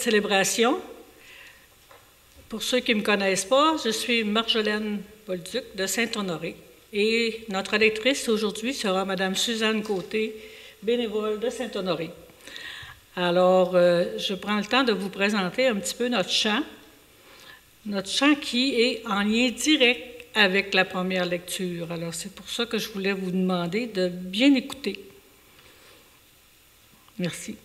célébration. Pour ceux qui ne me connaissent pas, je suis Marjolaine Bolduc de Saint-Honoré et notre lectrice aujourd'hui sera Madame Suzanne Côté, bénévole de Saint-Honoré. Alors, je prends le temps de vous présenter un petit peu notre chant qui est en lien direct avec la première lecture. Alors, c'est pour ça que je voulais vous demander de bien écouter. Merci.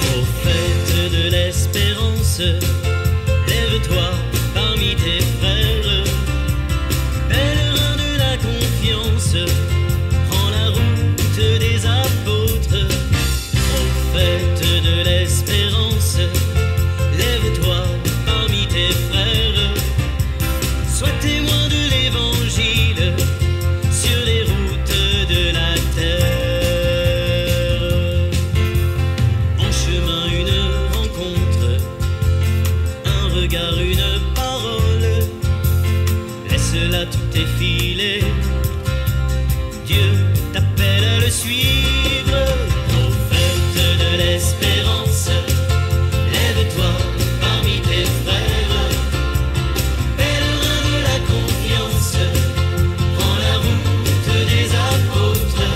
Prophète de l'espérance, lève-toi parmi tes frères, pèlerin de la confiance, prends la route des apôtres. Prophète de l'espérance, lève-toi parmi tes frères, sois témoin de l'évangile sur les routes de la terre. En chemin, une rencontre, un regard, une parole, laisse-la tout défiler. Dieu t'appelle à le suivre. Prophète de l'espérance, lève-toi parmi tes frères, pèlerin de la confiance, prends la route des apôtres.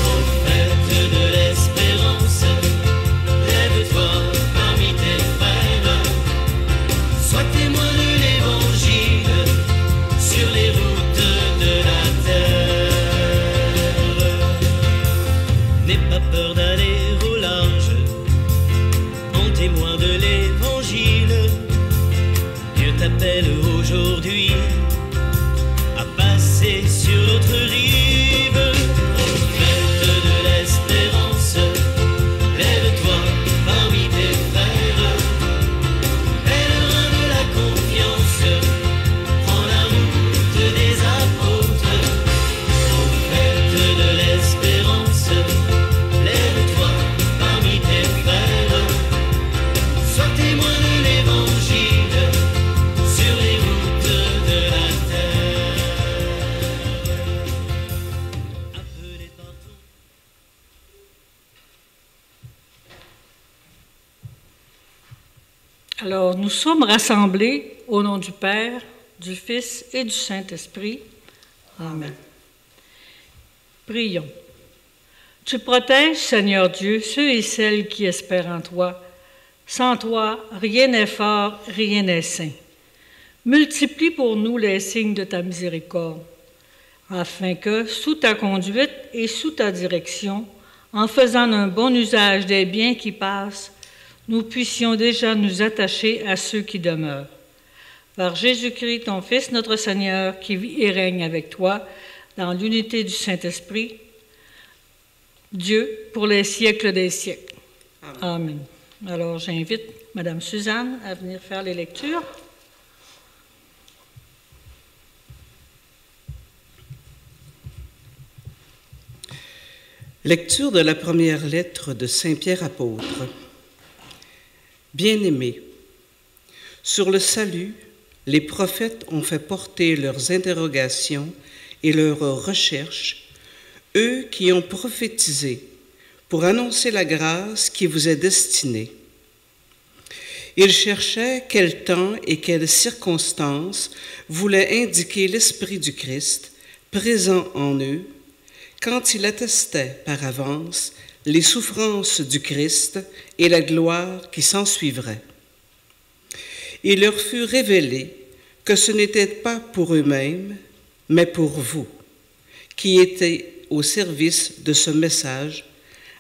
Prophète de l'espérance, lève-toi parmi tes frères, sois témoin de l'évangile sur les routes de la terre. N'aie pas peur d'aller au large, en témoin de l'évangile. Dieu t'appelle aujourd'hui à passer sur l'autre rive. Prophète de l'espérance, lève-toi parmi tes frères, pèlerin de la confiance, prends la route des apôtres. Prophète de l'espérance, lève-toi parmi tes frères, sois témoin de l'évangile sur les routes de la terre. Appelé par ton Alors, nous sommes rassemblés au nom du Père, du Fils et du Saint-Esprit. Amen. Prions. Tu protèges, Seigneur Dieu, ceux et celles qui espèrent en toi. Sans toi, rien n'est fort, rien n'est saint. Multiplie pour nous les signes de ta miséricorde, afin que, sous ta conduite et sous ta direction, en faisant un bon usage des biens qui passent, nous puissions déjà nous attacher à ceux qui demeurent. Par Jésus-Christ, ton Fils, notre Seigneur, qui vit et règne avec toi dans l'unité du Saint-Esprit, Dieu, pour les siècles des siècles. Amen. Alors, j'invite Mme Suzanne à venir faire les lectures. Lecture de la première lettre de Saint Pierre apôtre. Bien-aimés, sur le salut, les prophètes ont fait porter leurs interrogations et leurs recherches, eux qui ont prophétisé pour annoncer la grâce qui vous est destinée. Ils cherchaient quel temps et quelles circonstances voulait indiquer l'Esprit du Christ présent en eux, quand il attestait par avance les souffrances du Christ et la gloire qui s'ensuivrait. Il leur fut révélé que ce n'était pas pour eux-mêmes, mais pour vous, qui étiez au service de ce message,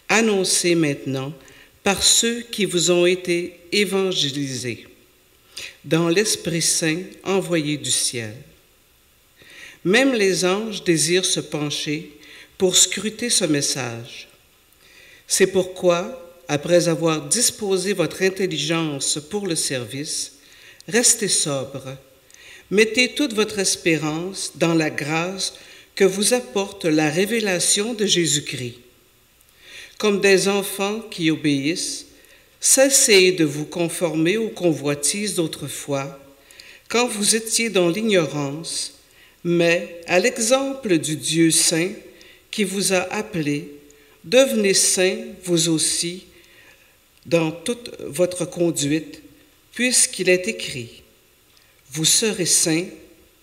annoncé maintenant par ceux qui vous ont été évangélisés, dans l'Esprit Saint envoyé du ciel. Même les anges désirent se pencher pour scruter ce message. C'est pourquoi, après avoir disposé votre intelligence pour le service, restez sobre, mettez toute votre espérance dans la grâce que vous apporte la révélation de Jésus-Christ. Comme des enfants qui obéissent, cessez de vous conformer aux convoitises d'autrefois, quand vous étiez dans l'ignorance, mais à l'exemple du Dieu saint qui vous a appelé, devenez saints vous aussi dans toute votre conduite, puisqu'il est écrit, « Vous serez saints,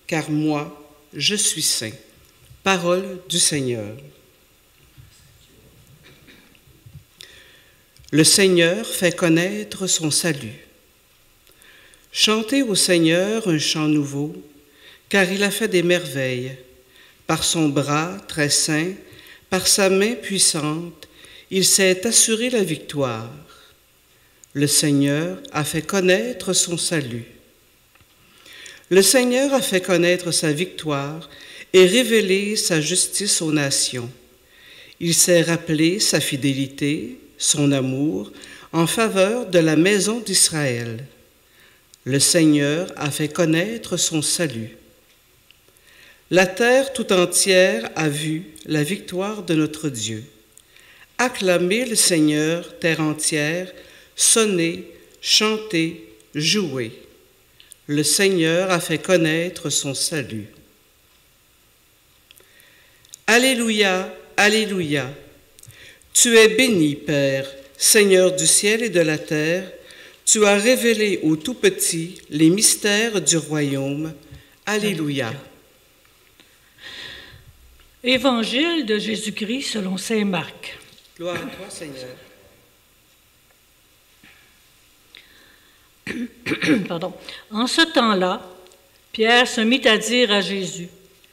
car moi, je suis saint. » Parole du Seigneur. Le Seigneur fait connaître son salut. Chantez au Seigneur un chant nouveau, car il a fait des merveilles. Par son bras très saint, par sa main puissante, il s'est assuré la victoire. Le Seigneur a fait connaître son salut. Le Seigneur a fait connaître sa victoire et révélé sa justice aux nations. Il s'est rappelé sa fidélité, son amour, en faveur de la maison d'Israël. Le Seigneur a fait connaître son salut. La terre tout entière a vu la victoire de notre Dieu. Acclamez le Seigneur, terre entière, sonnez, chantez, jouez. Le Seigneur a fait connaître son salut. Alléluia, alléluia. Tu es béni, Père, Seigneur du ciel et de la terre. Tu as révélé aux tout-petits les mystères du royaume. Alléluia. Évangile de Jésus-Christ selon saint Marc. Gloire à toi, Seigneur. Pardon. En ce temps-là, Pierre se mit à dire à Jésus,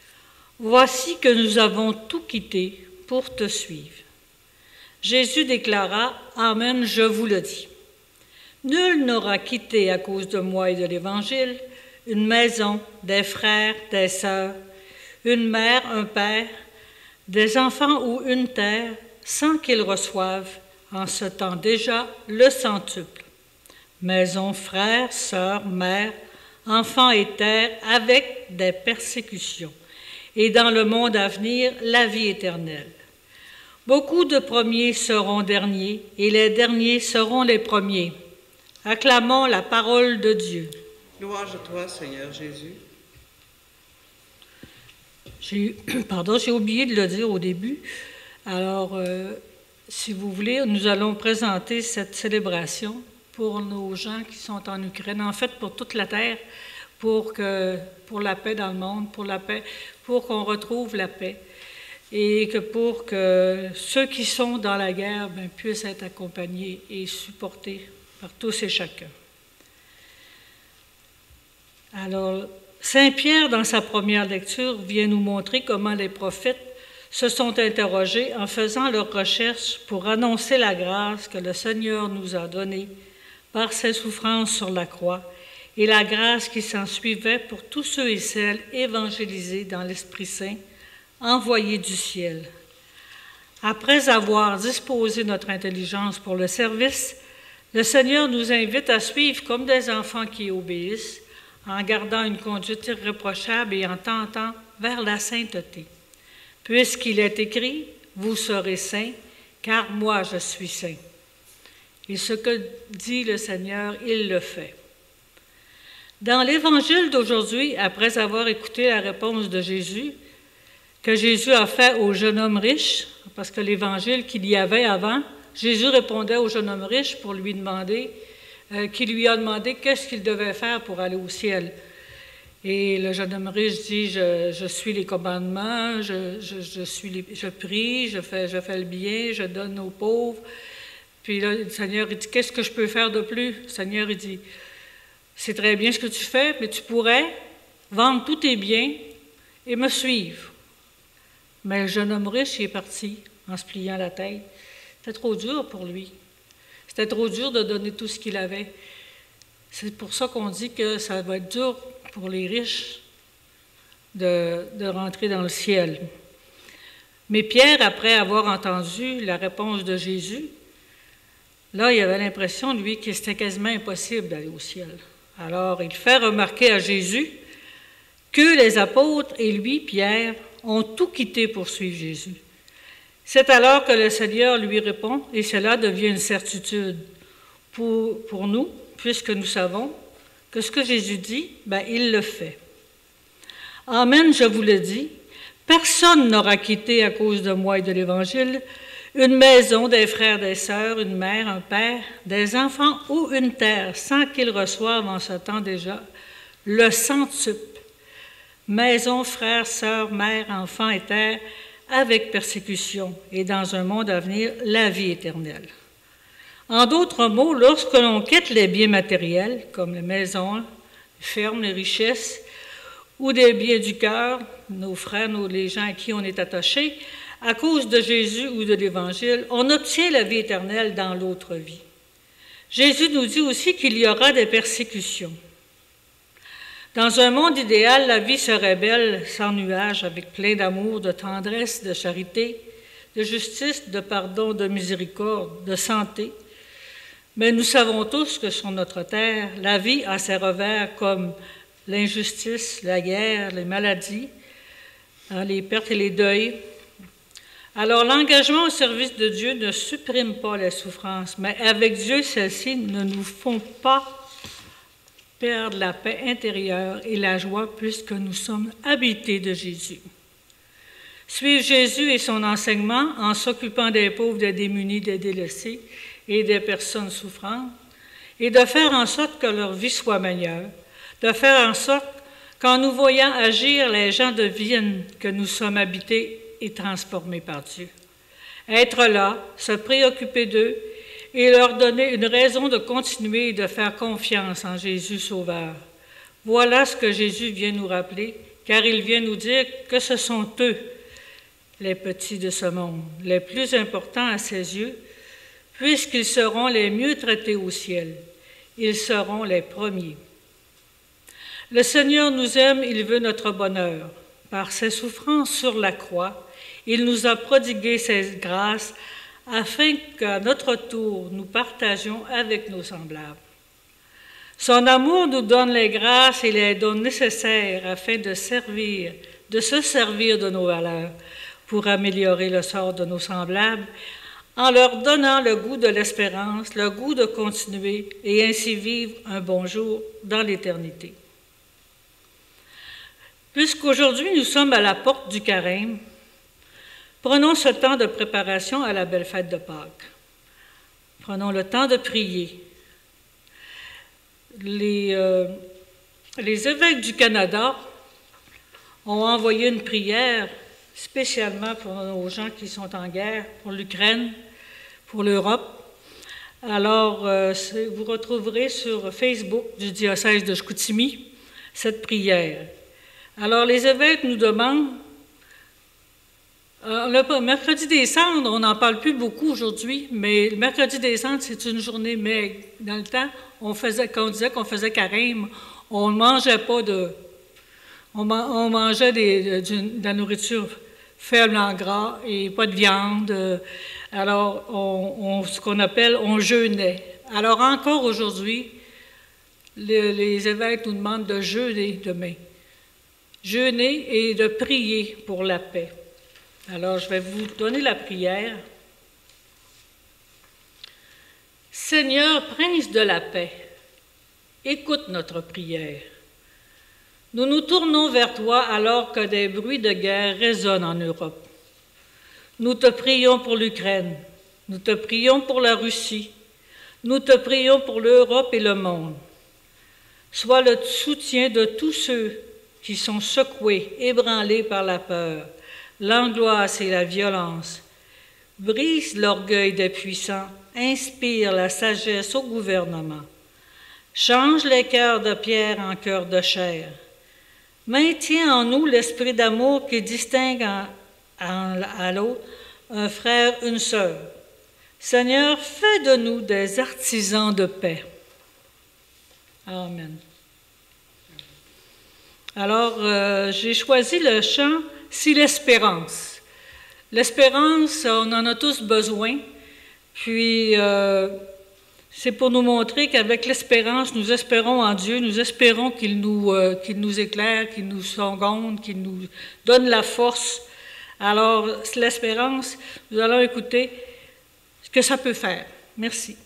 « Voici que nous avons tout quitté pour te suivre. » Jésus déclara, « Amen, je vous le dis. Nul n'aura quitté à cause de moi et de l'Évangile une maison, des frères, des sœurs, une mère, un père, des enfants ou une terre, sans qu'il reçoive en ce temps déjà le centuple. Maison, frères, sœurs, mères, enfants et terres, avec des persécutions, et dans le monde à venir, la vie éternelle. Beaucoup de premiers seront derniers, et les derniers seront les premiers. Acclamons la parole de Dieu. Louange à toi, Seigneur Jésus. J'ai oublié de le dire au début. Alors, si vous voulez, nous allons présenter cette célébration pour nos gens qui sont en Ukraine, en fait pour toute la terre, pour la paix dans le monde, pour qu'on retrouve la paix et pour que ceux qui sont dans la guerre puissent être accompagnés et supportés par tous et chacun. Alors, Saint Pierre, dans sa première lecture, vient nous montrer comment les prophètes se sont interrogés en faisant leurs recherches pour annoncer la grâce que le Seigneur nous a donnée par ses souffrances sur la croix et la grâce qui s'en suivait pour tous ceux et celles évangélisés dans l'Esprit Saint, envoyés du ciel. Après avoir disposé notre intelligence pour le service, le Seigneur nous invite à suivre comme des enfants qui obéissent, en gardant une conduite irréprochable et en tentant vers la sainteté. Puisqu'il est écrit, « Vous serez saints, car moi je suis saint. » Et ce que dit le Seigneur, il le fait. Dans l'Évangile d'aujourd'hui, après avoir écouté la réponse de Jésus, que Jésus a fait au jeune homme riche, parce que l'Évangile qu'il y avait avant, Jésus répondait au jeune homme riche pour lui demander, qui lui a demandé qu'est-ce qu'il devait faire pour aller au ciel. Et le jeune homme riche dit, je suis les commandements, je prie, je fais le bien, je donne aux pauvres. Puis là, le Seigneur, il dit, qu'est-ce que je peux faire de plus? Le Seigneur, il dit, c'est très bien ce que tu fais, mais tu pourrais vendre tous tes biens et me suivre. Mais le jeune homme riche, il est parti en se pliant la tête. C'était trop dur pour lui. C'était trop dur de donner tout ce qu'il avait. C'est pour ça qu'on dit que ça va être dur pour les riches de rentrer dans le ciel. Mais Pierre, après avoir entendu la réponse de Jésus, là, il avait l'impression, lui, que c'était quasiment impossible d'aller au ciel. Alors, il fait remarquer à Jésus que les apôtres et lui, Pierre, ont tout quitté pour suivre Jésus. C'est alors que le Seigneur lui répond, et cela devient une certitude pour nous, puisque nous savons que ce que Jésus dit, il le fait. Amen, je vous le dis, personne n'aura quitté à cause de moi et de l'Évangile une maison, des frères, des sœurs, une mère, un père, des enfants ou une terre, sans qu'ils reçoivent en ce temps déjà le centuple. Maison, frères, sœurs, mère, enfants et terre, avec persécution, et dans un monde à venir, la vie éternelle. En d'autres mots, lorsque l'on quitte les biens matériels, comme les maisons, les fermes, les richesses, ou des biens du cœur, nos frères, les gens à qui on est attaché, à cause de Jésus ou de l'Évangile, on obtient la vie éternelle dans l'autre vie. Jésus nous dit aussi qu'il y aura des persécutions. Dans un monde idéal, la vie serait belle, sans nuages, avec plein d'amour, de tendresse, de charité, de justice, de pardon, de miséricorde, de santé. Mais nous savons tous que sur notre terre, la vie a ses revers comme l'injustice, la guerre, les maladies, les pertes et les deuils. Alors l'engagement au service de Dieu ne supprime pas les souffrances, mais avec Dieu, celles-ci ne nous font pas perdre la paix intérieure et la joie puisque nous sommes habités de Jésus. Suivre Jésus et son enseignement en s'occupant des pauvres, des démunis, des délaissés et des personnes souffrantes, et de faire en sorte que leur vie soit meilleure, de faire en sorte qu'en nous voyant agir, les gens deviennent que nous sommes habités et transformés par Dieu. Être là, se préoccuper d'eux et leur donner une raison de continuer et de faire confiance en Jésus Sauveur. Voilà ce que Jésus vient nous rappeler, car il vient nous dire que ce sont eux, les petits de ce monde, les plus importants à ses yeux, puisqu'ils seront les mieux traités au ciel. Ils seront les premiers. Le Seigneur nous aime, il veut notre bonheur. Par ses souffrances sur la croix, il nous a prodigué ses grâces afin qu'à notre tour, nous partagions avec nos semblables. Son amour nous donne les grâces et les dons nécessaires afin de se servir de nos valeurs pour améliorer le sort de nos semblables en leur donnant le goût de l'espérance, le goût de continuer et ainsi vivre un bon jour dans l'éternité. Puisqu'aujourd'hui nous sommes à la porte du carême, prenons ce temps de préparation à la belle fête de Pâques. Prenons le temps de prier. Les évêques du Canada ont envoyé une prière spécialement pour nos gens qui sont en guerre, pour l'Ukraine, pour l'Europe. Alors, vous retrouverez sur Facebook du diocèse de Chicoutimi cette prière. Alors, les évêques nous demandent, le mercredi des cendres, on n'en parle plus beaucoup aujourd'hui, mais le mercredi des cendres, c'est une journée maigre. Dans le temps, quand on disait qu'on faisait carême, on ne mangeait pas on mangeait de la nourriture faible en gras et pas de viande. Alors, ce qu'on appelle, on jeûnait. Alors, encore aujourd'hui, les évêques nous demandent de jeûner demain. Jeûner et de prier pour la paix. Alors, je vais vous donner la prière. Seigneur, Prince de la paix, écoute notre prière. Nous nous tournons vers toi alors que des bruits de guerre résonnent en Europe. Nous te prions pour l'Ukraine, nous te prions pour la Russie, nous te prions pour l'Europe et le monde. Sois le soutien de tous ceux qui sont secoués, ébranlés par la peur, l'angoisse et la violence. Brise l'orgueil des puissants, inspire la sagesse au gouvernement. Change les cœurs de pierre en cœurs de chair. Maintiens en nous l'esprit d'amour qui distingue à l'autre un frère, une sœur. Seigneur, fais de nous des artisans de paix. Amen. Alors, j'ai choisi le chant « Si l'espérance ». L'espérance, on en a tous besoin, puis c'est pour nous montrer qu'avec l'espérance, nous espérons en Dieu, nous espérons qu'il nous éclaire, qu'il nous seconde, qu'il nous donne la force. Alors, l'espérance, nous allons écouter ce que ça peut faire. Merci.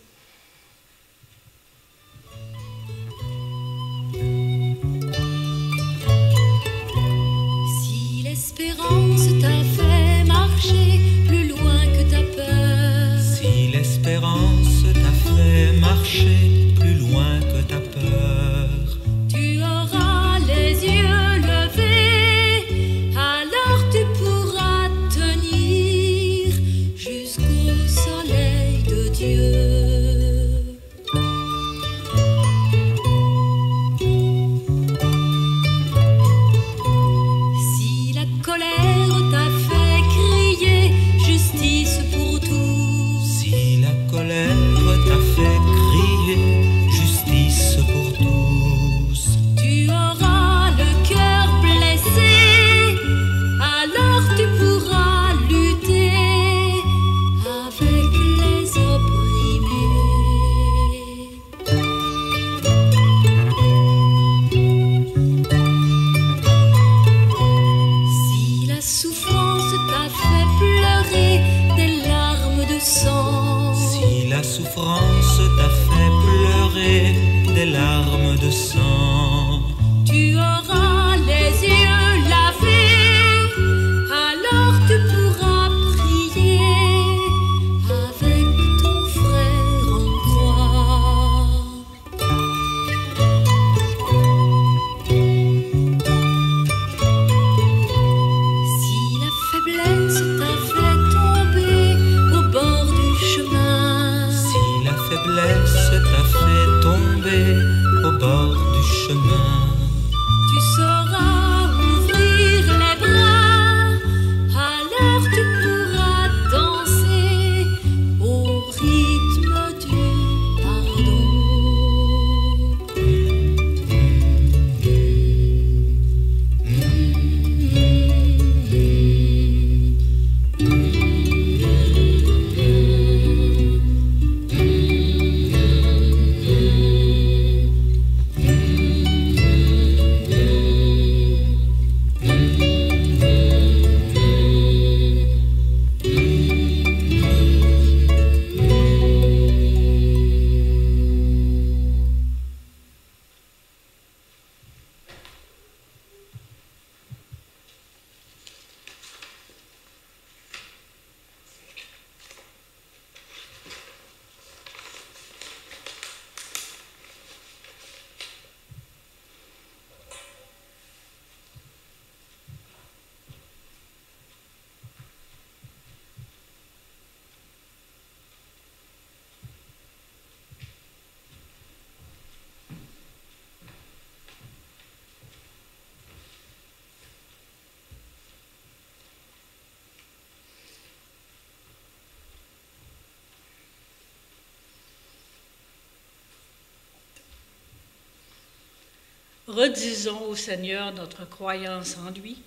redisons au Seigneur notre croyance en lui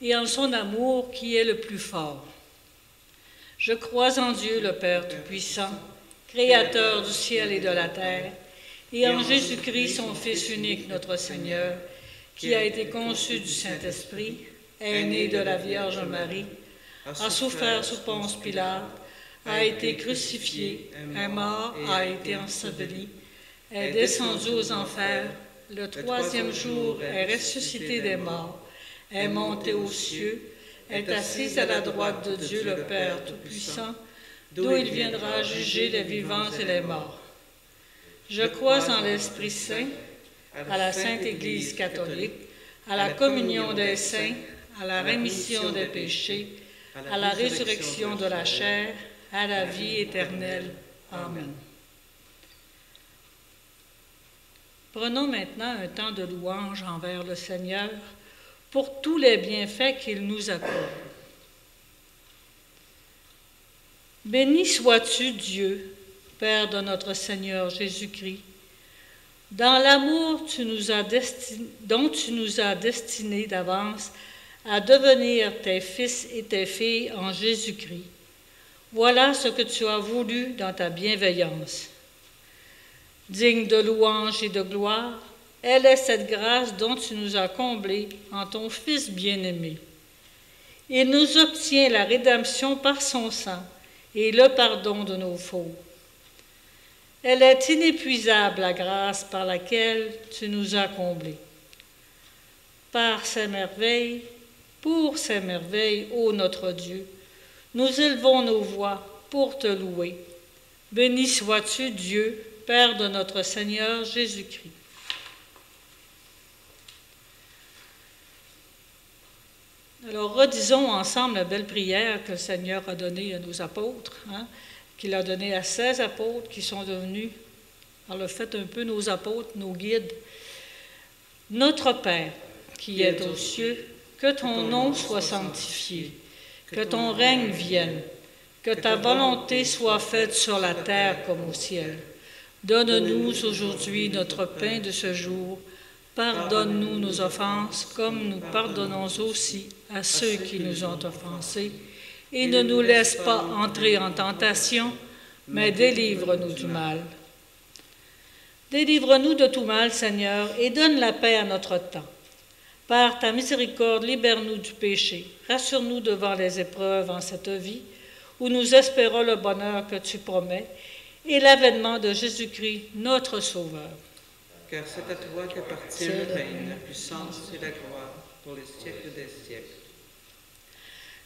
et en son amour qui est le plus fort. Je crois en Dieu le Père Tout-Puissant, Créateur du ciel et de la terre, et en Jésus-Christ, son Fils unique, notre Seigneur, qui a été conçu du Saint-Esprit, est né de la Vierge Marie, a souffert sous Ponce Pilate, a été crucifié, est mort, a été enseveli, est descendu aux enfers, le troisième jour est ressuscité des morts, est monté aux cieux, est assis à la droite de Dieu le Père Tout-Puissant, d'où il viendra juger les vivants et les morts. Je crois en l'Esprit Saint, à la Sainte Église catholique, à la communion des saints, à la rémission des péchés, à la résurrection de la chair, à la vie éternelle. Amen. Prenons maintenant un temps de louange envers le Seigneur pour tous les bienfaits qu'il nous accorde. Béni sois-tu, Dieu, Père de notre Seigneur Jésus-Christ, dans l'amour dont tu nous as destinés d'avance à devenir tes fils et tes filles en Jésus-Christ. Voilà ce que tu as voulu dans ta bienveillance. Digne de louange et de gloire, elle est cette grâce dont tu nous as comblés en ton Fils bien-aimé. Il nous obtient la rédemption par son sang et le pardon de nos fautes. Elle est inépuisable, la grâce par laquelle tu nous as comblés. Par ces merveilles, pour ces merveilles, ô notre Dieu, nous élevons nos voix pour te louer. Béni sois-tu, Dieu, Père de notre Seigneur Jésus-Christ. Alors, redisons ensemble la belle prière que le Seigneur a donnée à nos apôtres, qu'il a donnée à 16 apôtres qui sont devenus, par le fait un peu nos apôtres, nos guides. Notre Père, qui es aux cieux, que ton nom soit sanctifié, que ton règne vienne, que ta volonté soit faite sur la terre comme au ciel. Donne-nous aujourd'hui notre pain de ce jour. Pardonne-nous nos offenses, comme nous pardonnons aussi à ceux qui nous ont offensés. Et ne nous laisse pas entrer en tentation, mais délivre-nous du mal. Délivre-nous de tout mal, Seigneur, et donne la paix à notre temps. Par ta miséricorde, libère-nous du péché. Rassure-nous devant les épreuves en cette vie, où nous espérons le bonheur que tu promets, et l'avènement de Jésus-Christ, notre Sauveur. Car c'est à toi qu'appartient le règne, la puissance et la gloire pour les siècles des siècles.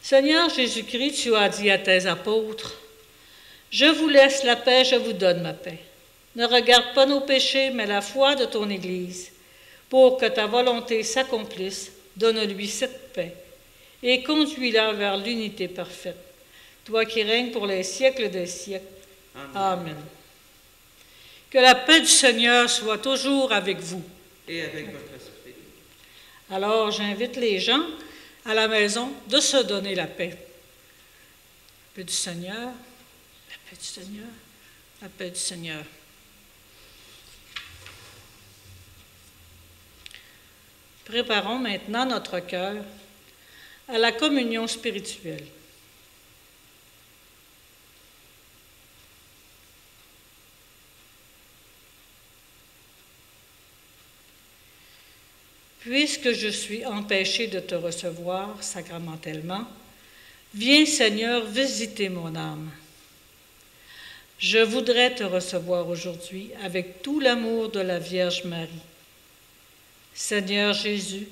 Seigneur Jésus-Christ, tu as dit à tes apôtres, « Je vous laisse la paix, je vous donne ma paix. Ne regarde pas nos péchés, mais la foi de ton Église. Pour que ta volonté s'accomplisse, donne-lui cette paix et conduis-la vers l'unité parfaite. Toi qui règnes pour les siècles des siècles. Amen. Que la paix du Seigneur soit toujours avec vous. Et avec votre esprit. Alors, j'invite les gens à la maison de se donner la paix. La paix du Seigneur, la paix du Seigneur, la paix du Seigneur. Préparons maintenant notre cœur à la communion spirituelle. Puisque je suis empêché de te recevoir sacramentellement, viens Seigneur visiter mon âme. Je voudrais te recevoir aujourd'hui avec tout l'amour de la Vierge Marie. Seigneur Jésus,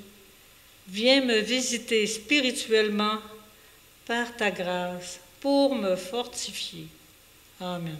viens me visiter spirituellement par ta grâce pour me fortifier. Amen.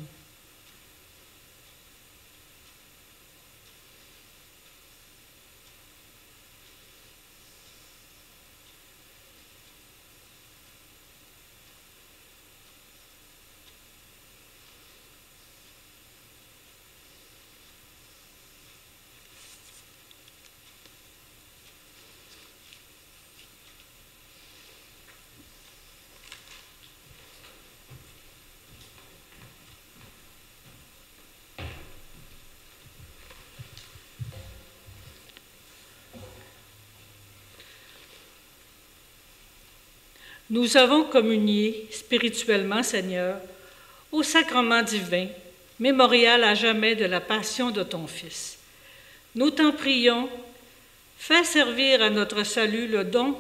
nous avons communié spirituellement, Seigneur, au sacrement divin, mémorial à jamais de la passion de ton Fils. Nous t'en prions, fais servir à notre salut le don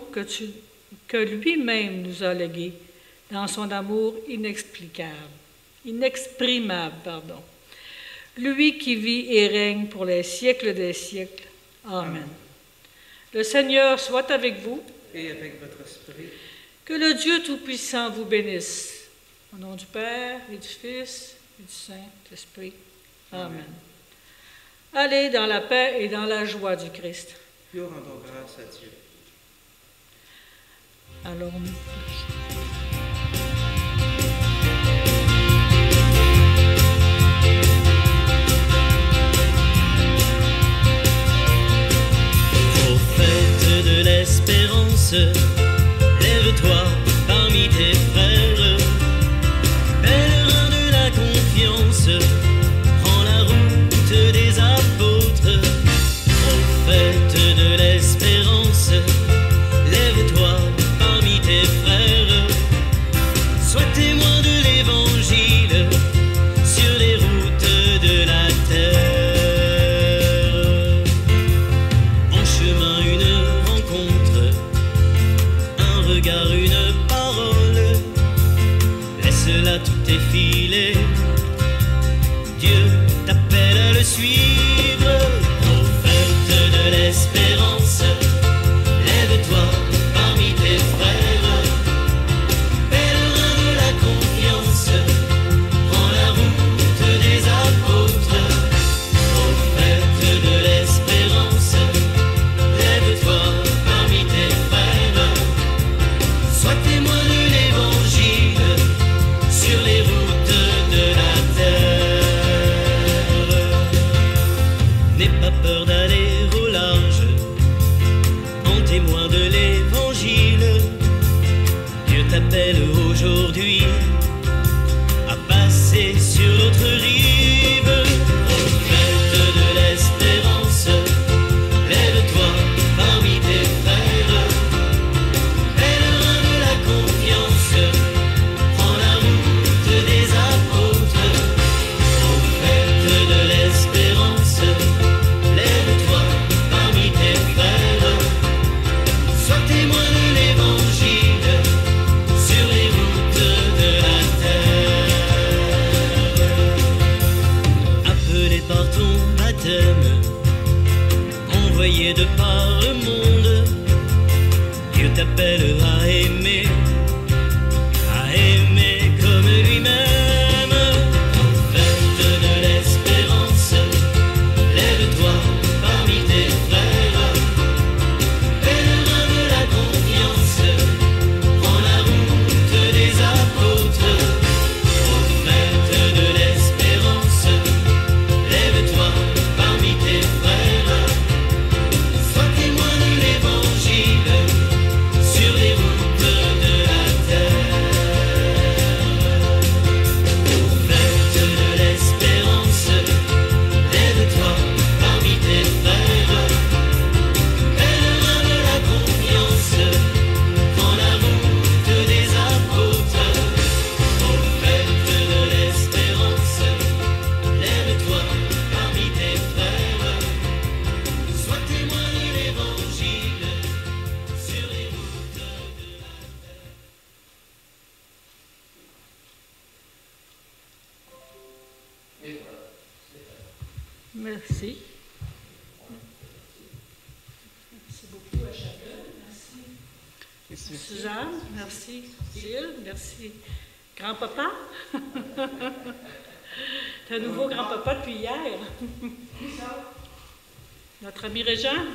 que lui-même nous a légué dans son amour inexprimable. Lui qui vit et règne pour les siècles des siècles. Amen. Le Seigneur soit avec vous. Et avec votre esprit. Que le Dieu Tout-Puissant vous bénisse. Au nom du Père et du Fils et du Saint-Esprit. Amen. Allez dans la paix et dans la joie du Christ. Nous rendons grâce à Dieu. Allons-nous. Prophète de l'espérance, lève-toi parmi tes frères, pèlerin de la confiance, prends la route des apôtres. Prophète de l'espérance, lève-toi parmi tes frères, sois témoin de l'évangile sur les routes de la terre. En chemin, une rencontre, un regard, une parole, laisse-la tout défiler. Dieu t'appelle à le suivre. Prophète de l'espérance, lève-toi parmi tes frères, pèlerin de la confiance, prends la route des apôtres. Prophète de l'espérance, lève-toi parmi tes frères, sois témoin de l'évangile sur les routes de la terre. N'aie pas peur d'aller au large, en témoin de l'évangile. Dieu t'appelle aujourd'hui à passer sur l'autre rive. Prophète de l'espérance, lève-toi parmi tes frères, pèlerin de la confiance, prends la route des apôtres. Prophète de l'espérance, lève-toi parmi tes frères, sois témoin de l'évangile sur les routes de la terre. Appelé par ton baptême, envoyé de par le monde, Dieu t'appelle à aimer comme lui-même. Prophète de l'espérance, lève-toi parmi tes frères, pèlerin de la confiance, prends la route des apôtres. Prophète de l'espérance, lève-toi parmi tes frères, sois témoin de l'évangile sur les routes de la terre. Prophète de l'espérance, lève-toi parmi tes frères, pèlerin de la confiance, prends la route des apôtres. Prophète de l'espérance, lève-toi parmi tes frères, sois témoin de l'évangile sur les routes de la terre. Merci. Merci beaucoup à chacun. Merci. Suzanne, merci. Gilles, merci. Grand-papa? T'es un nouveau grand-papa depuis hier. Notre ami Régent?